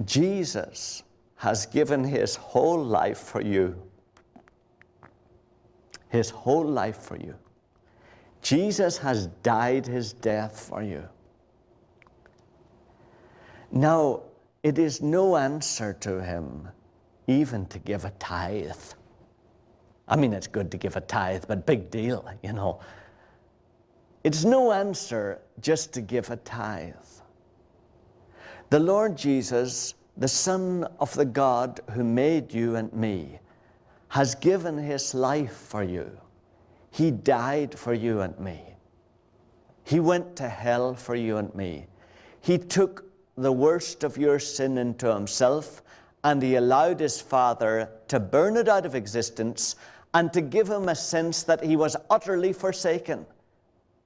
Jesus has given his whole life for you. His whole life for you. Jesus has died his death for you. Now, it is no answer to him even to give a tithe. I mean, it's good to give a tithe, but big deal, you know. It's no answer just to give a tithe. The Lord Jesus, the Son of the God who made you and me, has given his life for you. He died for you and me. He went to hell for you and me. He took the worst of your sin into himself, and he allowed his Father to burn it out of existence and to give him a sense that he was utterly forsaken.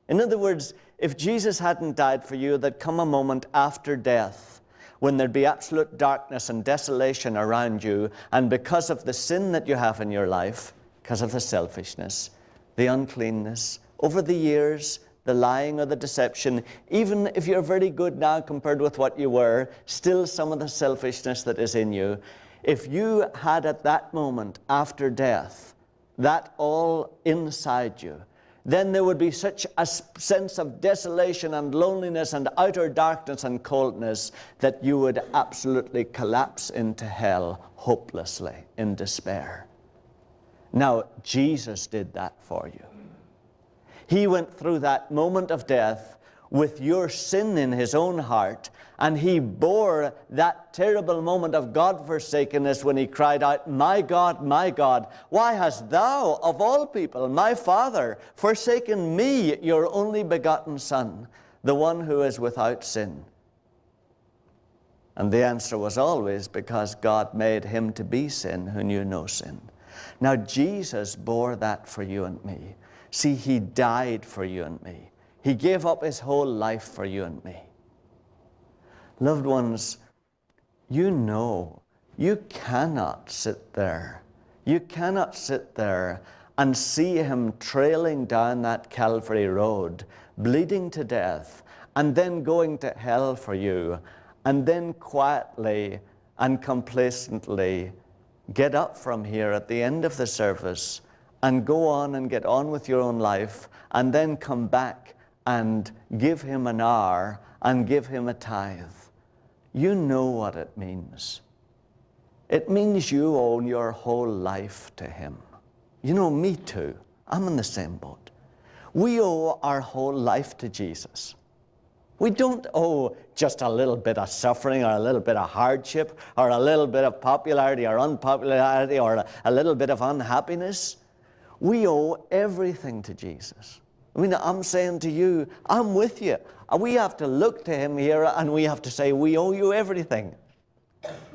In other words, if Jesus hadn't died for you, there'd come a moment after death when there'd be absolute darkness and desolation around you, and because of the sin that you have in your life, because of the selfishness, the uncleanness, over the years, the lying or the deception, even if you're very good now compared with what you were, still some of the selfishness that is in you, if you had at that moment after death, that all inside you, then there would be such a sense of desolation and loneliness and outer darkness and coldness that you would absolutely collapse into hell hopelessly in despair. Now, Jesus did that for you. He went through that moment of death with your sin in his own heart, and he bore that terrible moment of God-forsakenness when he cried out, my God, why hast thou, of all people, my Father, forsaken me, your only begotten Son, the one who is without sin?" And the answer was always, because God made him to be sin who knew no sin. Now, Jesus bore that for you and me. See, he died for you and me. He gave up his whole life for you and me. Loved ones, you know, you cannot sit there. You cannot sit there and see him trailing down that Calvary road, bleeding to death, and then going to hell for you, and then quietly and complacently get up from here at the end of the service and go on and get on with your own life, and then come back and give him an hour and give him a tithe. You know what it means. It means you owe your whole life to him. You know, me too. I'm in the same boat. We owe our whole life to Jesus. We don't owe just a little bit of suffering or a little bit of hardship or a little bit of popularity or unpopularity or a little bit of unhappiness. We owe everything to Jesus. I mean, I'm saying to you, I'm with you. We have to look to him here and we have to say, we owe you everything.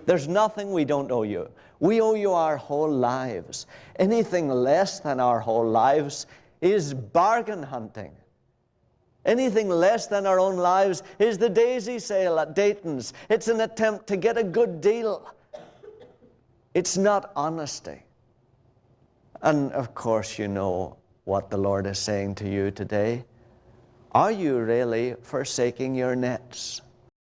There's nothing we don't owe you. We owe you our whole lives. Anything less than our whole lives is bargain hunting. Anything less than our own lives is the daisy sale at Dayton's. It's an attempt to get a good deal. It's not honesty. And of course, you know what the Lord is saying to you today. Are you really forsaking your nets?